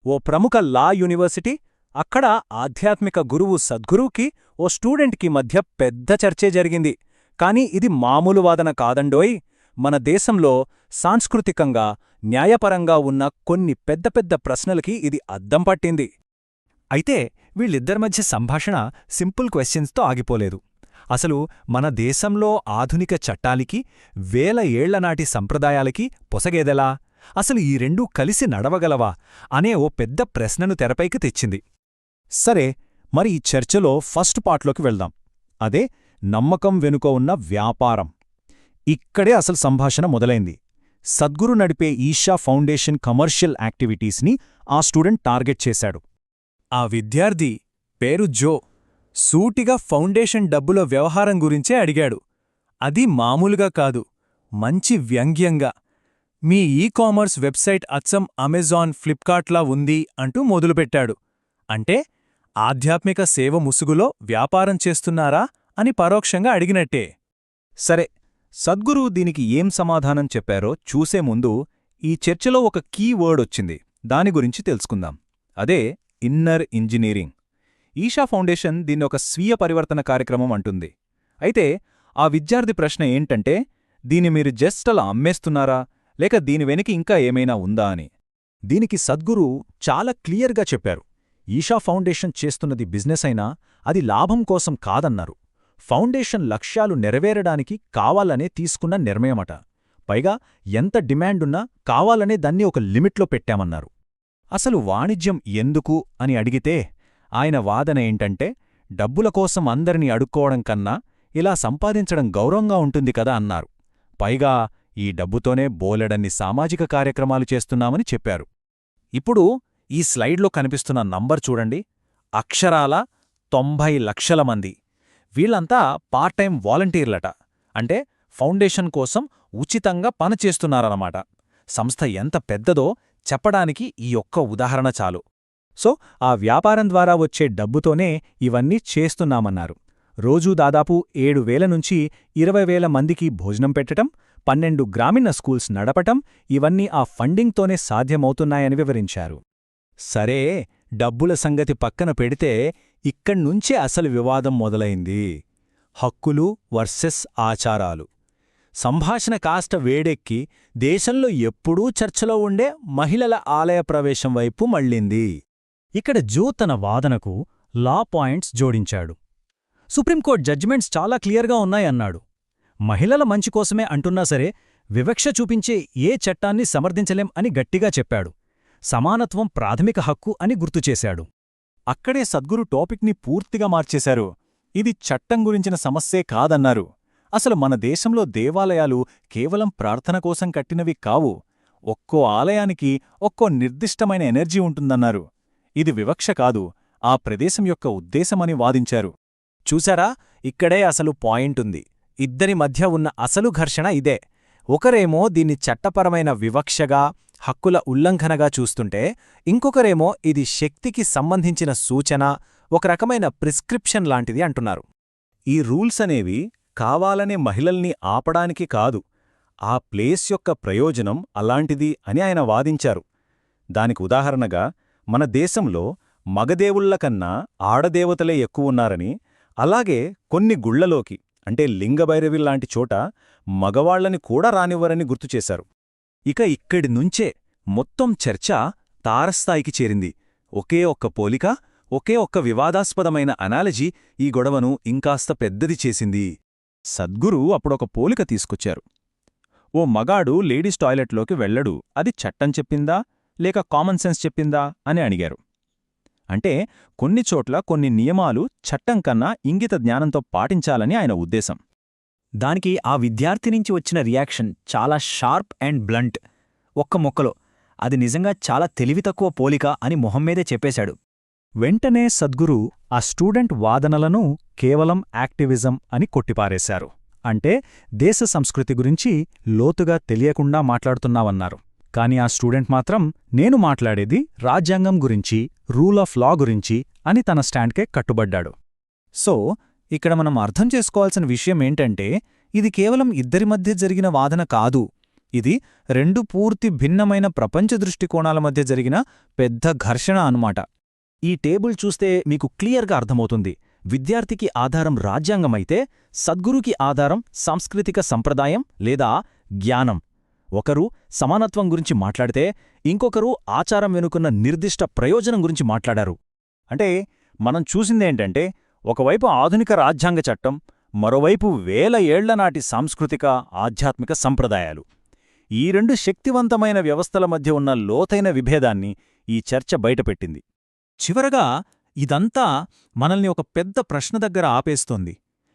ఓ ప్రముఖ లా యూనివర్సిటీ, అక్కడ ఆధ్యాత్మిక గురువు సద్గురువుకి ఓ స్టూడెంట్కి మధ్య పెద్ద చర్చే జరిగింది. కాని ఇది మామూలు వాదన కాదండోయ్. మన దేశంలో సాంస్కృతికంగా, న్యాయపరంగా ఉన్న కొన్ని పెద్ద పెద్ద ప్రశ్నలకి ఇది అద్దం పట్టింది. అయితే వీళ్ళిద్దరి మధ్య సంభాషణ సింపుల్ క్వశ్చన్స్తో ఆగిపోలేదు. అసలు మన దేశంలో ఆధునిక చట్టాలకి, వేల ఏళ్లనాటి సంప్రదాయాలకి పొసగేదెలా, అసలు ఈ రెండూ కలిసి నడవగలవా అనే ఓ పెద్ద ప్రశ్నను తెరపైకి తెచ్చింది. సరే, మరి ఈ చర్చలో ఫస్ట్ పార్ట్లోకి వెళ్దాం. అదే నమ్మకం వెనుక ఉన్న వ్యాపారం. ఇక్కడే అసలు సంభాషణ మొదలైంది. సద్గురు నడిపే ఈషా ఫౌండేషన్ కమర్షియల్ యాక్టివిటీస్ని ఆ స్టూడెంట్ టార్గెట్ చేశాడు. ఆ విద్యార్థి పేరు జో సూటిగా ఫౌండేషన్ డబ్బుల వ్యవహారం గురించే అడిగాడు. అది మామూలుగా కాదు, మంచి వ్యంగ్యంగా. మీ కామర్స్ వెబ్సైట్ అచ్చం అమెజాన్, ఫ్లిప్కార్ట్లా ఉంది అంటూ మొదలుపెట్టాడు. అంటే ఆధ్యాత్మిక సేవ ముసుగులో వ్యాపారం చేస్తున్నారా అని పరోక్షంగా అడిగినట్టే. సరే, సద్గురు దీనికి ఏం సమాధానం చెప్పారో చూసే ముందు ఈ చర్చలో ఒక కీ వర్డ్ వచ్చింది. దాని గురించి తెలుసుకుందాం. అదే ఇన్నర్ ఇంజనీరింగ్. ఈషా ఫౌండేషన్ దీన్ని ఒక స్వీయ పరివర్తన కార్యక్రమం అంటుంది. అయితే ఆ విద్యార్థి ప్రశ్న ఏంటంటే, దీన్ని మీరు జస్ట్ అలా అమ్మేస్తున్నారా, లేక దీని వెనక ఇంకా ఏమైనా ఉందా అని. దీనికి సద్గురు చాలా క్లియర్గా చెప్పారు. ఈషా ఫౌండేషన్ చేస్తున్నది బిజినెస్ అయినా అది లాభం కోసం కాదన్నారు. ఫౌండేషన్ లక్ష్యాలు నెరవేరడానికి కావాలనే తీసుకున్న నిర్ణయమట. పైగా ఎంత డిమాండున్నా కావాలనే దాన్ని ఒక లిమిట్లో పెట్టామన్నారు. అసలు వాణిజ్యం ఎందుకు అని అడిగితే ఆయన వాదన ఏంటంటే, డబ్బుల కోసం అందరినీ అడుక్కోవడం కన్నా ఇలా సంపాదించడం గౌరవంగా ఉంటుంది కదా అన్నారు. పైగా ఈ డబ్బుతోనే బోలెడన్ని సామాజిక కార్యక్రమాలు చేస్తున్నామని చెప్పారు. ఇప్పుడు ఈ స్లైడ్లో కనిపిస్తున్న నంబర్ చూడండి. అక్షరాల 90 లక్షల మంది. వీళ్లంతా పార్ట్ టైం వాలంటీర్లట. అంటే ఫౌండేషన్ కోసం ఉచితంగా పనిచేస్తున్నారన్నమాట. సంస్థ ఎంత పెద్దదో చెప్పడానికి ఈ ఒక్క ఉదాహరణ చాలు. సో ఆ వ్యాపారం ద్వారా వచ్చే డబ్బుతోనే ఇవన్నీ చేస్తున్నామన్నారు. రోజూ దాదాపు 7,000 నుంచి 20,000 మందికి భోజనం పెట్టటం, 12 గ్రామీణ స్కూల్స్ నడపటం, ఇవన్నీ ఆ ఫండింగ్తోనే సాధ్యమవుతున్నాయని వివరించారు. సరే, డబ్బుల సంగతి పక్కన పెడితే ఇక్కడ్నుంచే అసలు వివాదం మొదలైంది. హక్కులు వర్సెస్ ఆచారాలు. సంభాషణ కాస్త వేడెక్కి దేశంలో ఎప్పుడూ చర్చలో ఉండే మహిళల ఆలయ ప్రవేశం వైపు మళ్ళింది. ఇక్కడ జో తన వాదనకు లా పాయింట్స్ జోడించాడు. సుప్రీంకోర్టు జడ్జిమెంట్స్ చాలా క్లియర్గా ఉన్నాయన్నాడు. మహిళల మంచి కోసమే అంటున్నా సరే, వివక్ష చూపించే ఏ చట్టాన్ని సమర్థించలేం అని గట్టిగా చెప్పాడు. సమానత్వం ప్రాథమిక హక్కు అని గుర్తుచేశాడు. అక్కడే సద్గురు టాపిక్ని పూర్తిగా మార్చేశారు. ఇది చట్టం గురించిన సమస్యే కాదన్నారు. అసలు మన దేశంలో దేవాలయాలు కేవలం ప్రార్థన కోసం కట్టినవి కావు. ఒక్కో ఆలయానికి ఒక్కో నిర్దిష్టమైన ఎనర్జీ ఉంటుందన్నారు. ఇది వివక్ష కాదు, ఆ ప్రదేశం యొక్క ఉద్దేశమని వాదించారు. చూశారా, ఇక్కడే అసలు పాయింటుంది. ఇద్దరి మధ్య ఉన్న అసలు ఘర్షణ ఇదే. ఒకరేమో దీన్ని చట్టపరమైన వివక్షగా, హక్కుల ఉల్లంఘనగా చూస్తుంటే, ఇంకొకరేమో ఇది శక్తికి సంబంధించిన సూచన, ఒక రకమైన ప్రిస్క్రిప్షన్ లాంటిది అంటున్నారు. ఈ రూల్స్ అనేవి కావాలనే మహిళల్ని ఆపడానికి కాదు, ఆ ప్లేస్ యొక్క ప్రయోజనం అలాంటిది అని ఆయన వాదించారు. దానికి ఉదాహరణగా మన దేశంలో మగదేవుళ్లకన్నా ఆడదేవతలే ఎక్కువున్నారని, అలాగే కొన్ని గుళ్లలోకి అంటే లింగభైరవిల్లాంటి చోట మగవాళ్లని కూడా రానివ్వరని గుర్తుచేశారు. ఇక ఇక్కడి నుంచే మొత్తం చర్చ తారస్థాయికి చేరింది. ఒకే ఒక్క పోలిక, ఒకే ఒక్క వివాదాస్పదమైన అనాలజీ ఈ గొడవను ఇంకాస్త పెద్దది చేసింది. సద్గురు అప్పుడొక పోలిక తీసుకొచ్చారు. ఓ మగాడు లేడీస్ టాయిలెట్లోకి వెళ్లడు, అది చట్టం చెప్పిందా లేక కామన్ సెన్స్ చెప్పిందా అని అడిగారు. అంటే కొన్ని చోట్ల కొన్ని నియమాలు చట్టం కన్నా ఇంగిత జ్ఞానంతో పాటించాలని ఆయన ఉద్దేశం. దానికి ఆ విద్యార్థి నుంచి వచ్చిన రియాక్షన్ చాలా షార్ప్ అండ్ బ్లంట్. ఒక్క మొక్కలో అది నిజంగా చాలా తెలివితక్కువ పోలిక అని మొహమ్మీదే చెప్పేశాడు. వెంటనే సద్గురు ఆ స్టూడెంట్ వాదనలను కేవలం యాక్టివిజం అని కొట్టిపారేశారు. అంటే దేశ సంస్కృతి గురించి లోతుగా తెలియకుండా మాట్లాడుతున్నావన్నారు. కాని ఆ స్టూడెంట్ మాత్రం నేను మాట్లాడేది రాజ్యాంగం గురించి, రూల్ ఆఫ్ లా గురించి అని తన స్టాండ్కే కట్టుబడ్డాడు. సో ఇక్కడ మనం అర్థం చేసుకోవాల్సిన విషయం ఏంటంటే, ఇది కేవలం ఇద్దరి మధ్య జరిగిన వాదన కాదు, ఇది రెండు పూర్తి భిన్నమైన ప్రపంచ దృష్టికోణాల మధ్య జరిగిన పెద్ద ఘర్షణ అన్నమాట. ఈ టేబుల్ చూస్తే మీకు క్లియర్గా అర్థమవుతుంది. విద్యార్థికి ఆధారం రాజ్యాంగమైతే సద్గురుకి ఆధారం సాంస్కృతిక సంప్రదాయం లేదా జ్ఞానం. ఒకరు సమానత్వం గురించి మాట్లాడితే ఇంకొకరు ఆచారం వెనుకున్న నిర్దిష్ట ప్రయోజనం గురించి మాట్లాడారు. అంటే మనం చూసిందేంటంటే ఒకవైపు ఆధునిక రాజ్యాంగ చట్టం, మరోవైపు వేల ఏళ్లనాటి సాంస్కృతిక ఆధ్యాత్మిక సంప్రదాయాలు. ఈ రెండు శక్తివంతమైన వ్యవస్థల మధ్య ఉన్న లోతైన విభేదాన్ని ఈ చర్చ బయటపెట్టింది. చివరగా ఇదంతా మనల్ని ఒక పెద్ద ప్రశ్న దగ్గర ఆపేస్తోంది.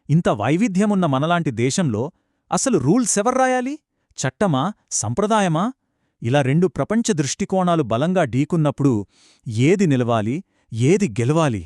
ఇంత వైవిధ్యమున్న మనలాంటి దేశంలో అసలు రూల్స్ ఎవర్రాయాలి? చట్టమా, సంప్రదాయమా? ఇలా రెండు ప్రపంచ దృష్టికోణాలు బలంగా ఢీకున్నప్పుడు ఏది నిలవాలి, ఏది గెలవాలి?